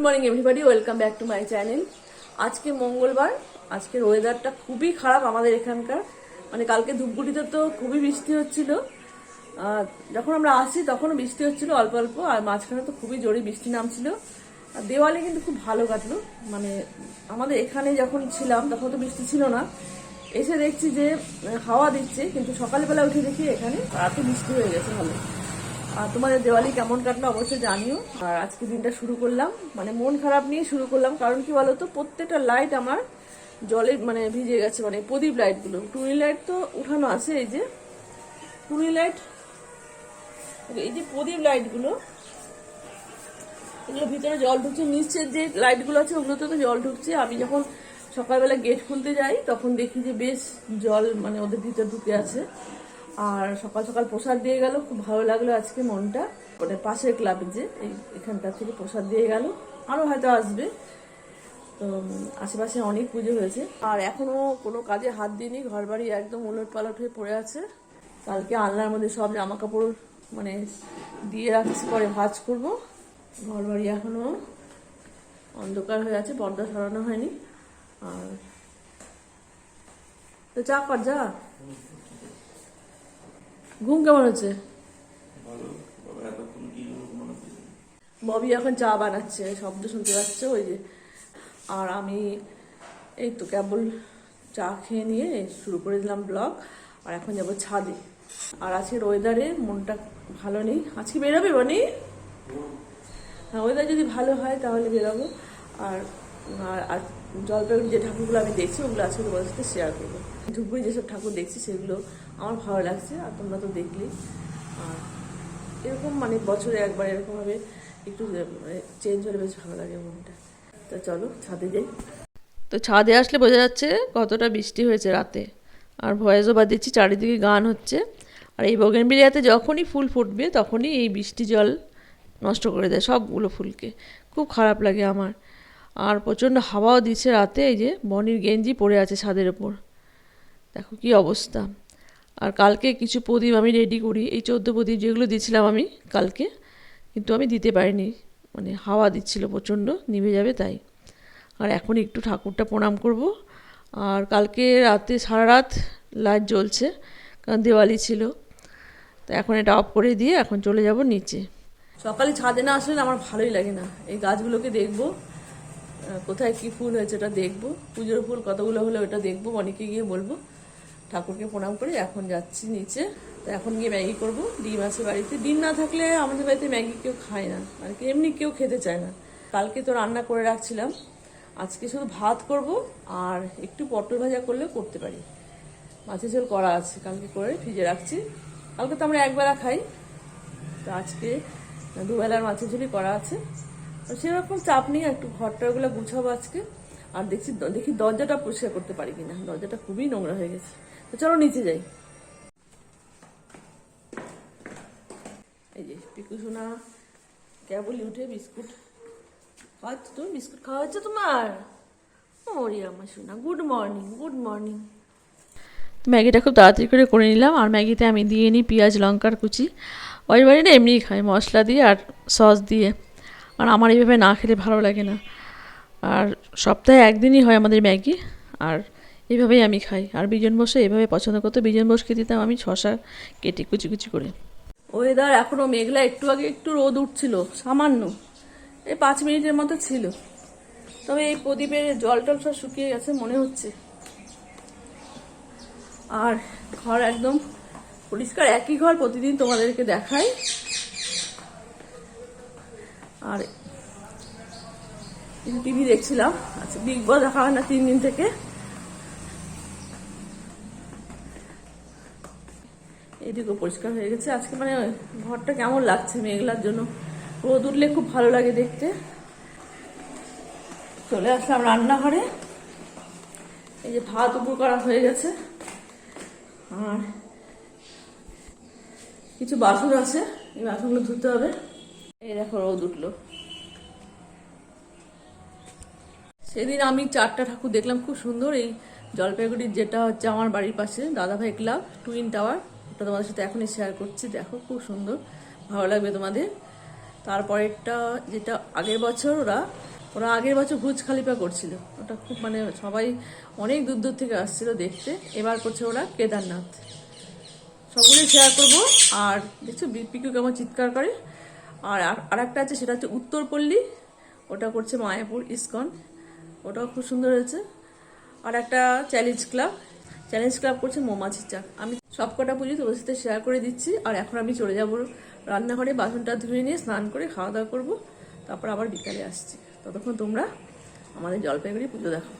Morning everybody, welcome back to my channel. আজকে মঙ্গলবার। আজকের ওয়েদারটা খুবই খারাপ আমাদের এখানকার। মানে কালকে ধূপগুড়িতে তো খুবই বৃষ্টি হচ্ছিল। যখন আমরা আসি তখনও বৃষ্টি হচ্ছিল অল্প অল্প, আর মাঝখানে তো খুবই জোরে বৃষ্টি নামছিল। আর দেওয়ালি কিন্তু খুব ভালো কাটলো। মানে আমাদের এখানে যখন ছিলাম তখন তো বৃষ্টি ছিল না। এসে দেখছি যে হাওয়া দিচ্ছে, কিন্তু সকালবেলা উঠে দেখি এখানে এত বৃষ্টি হয়ে গেছে ভালো। আর তোমাদের দেওয়ালি কেমন কাটলো অবশ্যই জানিও। আর আজকে দিনটা শুরু করলাম মানে মন খারাপ নিয়ে শুরু করলাম, কারণ কি বলতো, প্রত্যেকটা লাইট আমার জলে মানে ভিজে গেছে। মানে প্রদীপ লাইটগুলো, টুনি লাইট তো উঠানো আছে, এই যে টুনি লাইট, এই যে প্রদীপ লাইটগুলো, এগুলো ভিতরে জল ঢুকছে। নিচের যে লাইটগুলো আছে ওগুলোতে তো জল ঢুকছে। আমি যখন সকালবেলা গেট খুলতে যাই তখন দেখি যে বেশ জল মানে ওদের ভিতরে ঢুকে আছে। আর সকাল সকাল প্রসাদ দিয়ে গেল, খুব ভালো লাগলো আজকে মনটা। মানে পাশের ক্লাবে যে এখানটা থেকে প্রসাদ দিয়ে গেল, আরও হয়তো আসবে। তো আশেপাশে অনেক পুজো হয়েছে। আর এখনো কোনো কাজে হাত দিইনি, ঘর বাড়ি একদম উলট পালট হয়ে পড়ে আছে। কালকে আলনার মধ্যে সব জামা কাপড় মানে দিয়ে রাখছি, পরে ভাঁজ করব। ঘর বাড়ি এখনো অন্ধকার হয়ে আছে, পর্দা সরানো হয়নি। আর তো চা কর, যা। ঘুম কেমন হচ্ছে? ববি এখন চা বানাচ্ছে, শব্দ শুনতে পাচ্ছে ওই যে। আর আমি এই তো কেবল চা খেয়ে নিয়ে শুরু করে দিলাম ব্লগ। আর এখন যাবো ছাদে। আর আজকের ওয়েদারে মনটা ভালো নেই। আজকে বেরোবে বনি? হ্যাঁ, ওয়েদার যদি ভালো হয় তাহলে বেরোবো। আর আর জলপাইগুড়ি যে ঠাকুরগুলো আমি দেখছি ওগুলো আজকে তোমাদের সাথে শেয়ার করবো। ধূপগুড়ি যেসব ঠাকুর দেখছি সেগুলো আমার ভালো লাগছে, আর তোমরা তো দেখলেই। আর এরকম মানে বছরে একবার এরকমভাবে একটু চেঞ্জ হলে বেশ ভালো লাগে মনটা। তো চলো ছাদে যাই। তো ছাদে আসলে বোঝা যাচ্ছে কতটা বৃষ্টি হয়েছে রাতে। আর ভয়েস ওভার দিচ্ছি, চারিদিকে গান হচ্ছে। আর এই বোগেনভিলিয়াতে যখনই ফুল ফুটবে তখনই এই বৃষ্টি জল নষ্ট করে দেয় সবগুলো ফুলকে। খুব খারাপ লাগে আমার। আর প্রচণ্ড হাওয়াও দিচ্ছে রাতে। এই যে বনির গেঞ্জি পড়ে আছে ছাদের ওপর, দেখো কি অবস্থা। আর কালকে কিছু প্রদীপ আমি রেডি করি, এই 14 প্রদীপ যেগুলো দিয়েছিলাম আমি কালকে, কিন্তু আমি দিতে পারিনি। মানে হাওয়া দিচ্ছিল প্রচণ্ড, নিভে যাবে তাই। আর এখন একটু ঠাকুরটা প্রণাম করব। আর কালকে রাতে সারা রাত লাইট জ্বলছে, কারণ দেওয়ালি ছিল। তো এখন এটা অফ করে দিয়ে এখন চলে যাব নিচে। সকালে ছাদে না আসলে আমার ভালোই লাগে না। এই গাছগুলোকে দেখবো, কোথায় কি ফুল হয়েছে ওটা দেখবো, পুজোর ফুল কতগুলো হলো ওটা দেখবো, অনেকে গিয়ে বলবো। ঠাকুরকে প্রণাম করে এখন যাচ্ছি নিচে। তো এখন গিয়ে ম্যাগি করব। ডিম আছে বাড়িতে, ডিম না থাকলে আমাদের বাড়িতে ম্যাগি কেউ খায় না, আর কি এমনি কেউ খেতে চায় না। কালকে তো রান্না করে রাখছিলাম, আজকে শুধু ভাত করব। আর একটু পটল ভাজা করলেও করতে পারি। মাছের ঝোল করা আছে, কালকে করে ফ্রিজে রাখছি। কালকে তো আমরা একবেলা খাই, তো আজকে দুবেলার মাছের ঝোলই করা আছে। সেরকম চাপ নিয়ে একটু ঘরটা ওগুলো গুছাবো আজকে। আর দেখি দরজাটা পরিষ্কার করতে পারি কিনা, দরজাটা খুবই নোংরা হয়ে গেছে। তো চলো নিচে যাই। এই যে পিকু সোনা কেবলই উঠে বিস্কুট খাওয়াচ্ছ। তুমি বিস্কুট খাওয়া হচ্ছে তোমার? ওরে আমার সোনা, গুড মর্নিং, গুড মর্নিং। ম্যাগিটা খুব তাড়াতাড়ি করে নিলাম। আর ম্যাগিতে আমি দিয়ে নিই পেঁয়াজ লঙ্কার কুচি। ওই বাড়ি না এমনিই খাই মশলা দিয়ে আর সস দিয়ে। আর আমার এইভাবে না খেলে ভালো লাগে না। আর সপ্তাহে একদিনই হয় আমাদের ম্যাগি, আর এইভাবেই আমি খাই। আর বিজন বসে এভাবে পছন্দ করতো, বিজন বসকে দিতাম আমি শশা কেটে কুচি কুচি করে। ওয়েদার এখনও মেঘলা, একটু আগে একটু রোদ উঠছিল সামান্য, এই 5 মিনিটের মতো ছিল। তবে এই প্রদীপের জল টল সব শুকিয়ে গেছে মনে হচ্ছে। আর ঘর একদম পরিষ্কার, একই ঘর প্রতিদিন তোমাদেরকে দেখাই। আর টিভি দেখছিলাম, আচ্ছা বিগ বস দেখা হয় না 3 দিন থেকে। এইদিকে পরিষ্কার হয়ে গেছে আজকে। মানে ঘরটা কেমন লাগছে মেঘলার জন্য, রোদ উঠলে খুব ভালো লাগে দেখতে। চলে আসলাম রান্নাঘরে। এই যে ভাত উপর করা হয়ে গেছে, আর কিছু বাসন আছে, এই বাসনগুলো ধুতে হবে। এই দেখো রোদ উঠলো। সেদিন আমি 4টা ঠাকুর দেখলাম, খুব সুন্দর। এই জলপাইগুড়ির যেটা হচ্ছে আমার বাড়ির পাশে দাদাভাই ক্লাব টুইন টাওয়ার, ওটা তোমাদের সাথে এখনই শেয়ার করছি। দেখো খুব সুন্দর, ভালো লাগবে তোমাদের। তারপরেরটা যেটা আগের বছর ওরা ওরা আগের বছর ভুজ খালিফা করছিল, ওটা খুব মানে সবাই অনেক দূর দূর থেকে আসছিল দেখতে। এবার করছে ওরা কেদারনাথ। সবগুলোই শেয়ার করবো। আর দেখছো পিকু কেমন চিৎকার করে। আর একটা আছে, সেটা হচ্ছে উত্তরপল্লী, ওটা করছে মায়াপুর ইসকন, ওটাও খুব সুন্দর হয়েছে। আর একটা চ্যালেঞ্জ ক্লাব করছে মৌমাছির চাক। আমি সবকটা পুজো তোমার সাথে শেয়ার করে দিচ্ছি। আর এখন আমি চলে যাব রান্নাঘরে, বাসনটা ধুয়ে নিয়ে স্নান করে খাওয়া দাওয়া করবো, তারপর আবার বিকালে আসছি। ততক্ষণ তোমরা আমাদের জলপাইগুড়ি পুজো দেখো।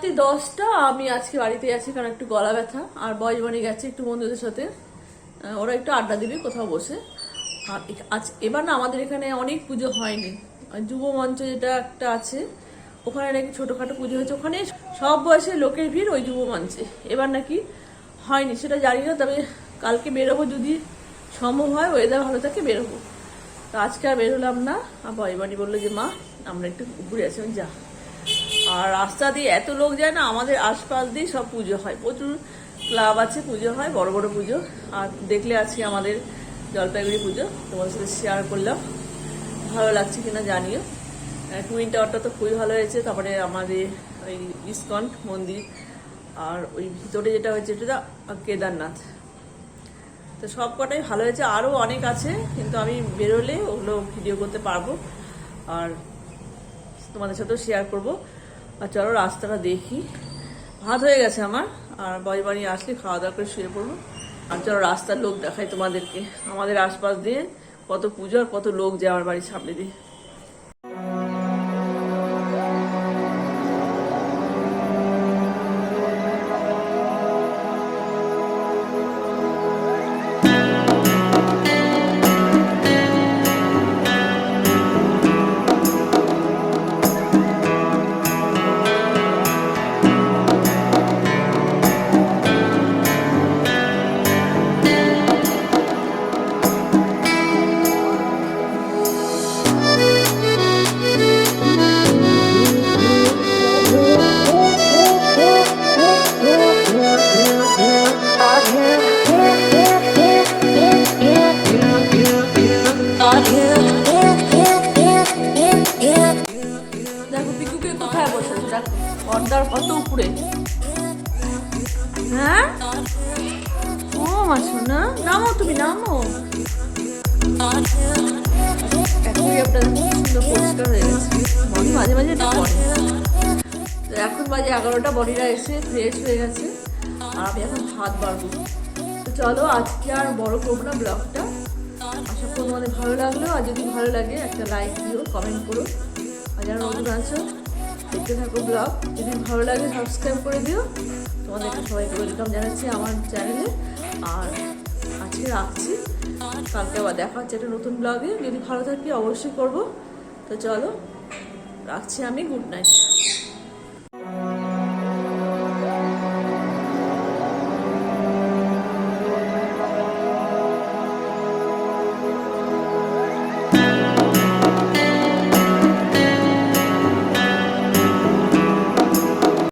রাত্রি 10টা। আমি আজকে বাড়িতে আছি কারণ একটু গলা ব্যথা, আর বয়সবাণী গেছে একটু বন্ধুদের সাথে, ওরা একটু আড্ডা দিবে কোথাও বসে। আর আজ এবার না আমাদের এখানে অনেক পুজো হয়নি, যুব মঞ্চ যেটা একটা আছে ওখানে নাকি ছোটখাটো পুজো হয়েছে, ওখানে সব বয়সের লোকের ভিড় ওই যুব মঞ্চে। এবার নাকি হয়নি সেটা জানি না, তবে কালকে বেরোবো যদি সম্ভব হয়, ওয়েদার ভালো থাকে বেরোবো। তো আজকে আর বেরোলাম না। আর বয়বানি বললো যে মা আমরা একটু ঘুরে আসি, যা। আর রাস্তা দিয়ে এত লোক যায় না, আমাদের আশপাশ দিয়ে সব পুজো হয়, প্রচুর ক্লাব আছে, পুজো হয়, বড় বড় পুজো। আর দেখলে আজকে আমাদের জলপাইগুড়ি পুজো তোমাদের সাথে শেয়ার করলাম, ভালো লাগছে কিনা জানিও। টুইন টাওয়ারটা তো খুবই ভালো হয়েছে, তারপরে আমাদের ওই ইস্কন মন্দির, আর ওই ভিতরে যেটা হয়েছে এটা কেদারনাথ, তো সব কটাই ভালো হয়েছে। আরও অনেক আছে কিন্তু আমি বেরোলে ওগুলো ভিডিও করতে পারবো আর তোমাদের সাথেও শেয়ার করব। আর চলো রাস্তাটা দেখি, ভাত হয়ে গেছে আমার, আর বয়বাড়ি আসলে খাওয়া দাওয়া করে শুয়ে পড়বো। আর চলো রাস্তার লোক দেখাই তোমাদেরকে, আমাদের আশপাশ দিয়ে কত পুজো আর কত লোক যায় আমার বাড়ির সামনে দিয়ে। দেখো পিকুকে কোথায় বসেছে, দেখো পর্দার কত উপরে। হ্যাঁ ও মা সোনা, নামো তুমি নামো। সুন্দর পরিষ্কার হয়ে গেছে, বডি মাঝে মাঝে এটা পড়ে। তো এখন বাজে 11টা, বডিরা এসে ফ্রেশ হয়ে গেছে আর আমি এখন ভাত বাড়বো। তো চলো আজকে আর বড় করবো না ব্লগটা, আশা করি তোমাদের ভালো লাগলো। আর যদি ভালো লাগে একটা লাইক দিও, কমেন্ট করো, আর যারা নতুন আছো দেখতে থাকো ব্লগ, যদি ভালো লাগে সাবস্ক্রাইব করে দিও। তোমাদেরকে সবাইকে ওয়েলকাম জানাচ্ছি আমার চ্যানেলে। আর আজকে রাখছি, কালকে আবার দেখা হচ্ছে একটা নতুন ব্লগে, যদি ভালো থাকি অবশ্যই করবো। তো চলো রাখছি আমি, গুড নাইট।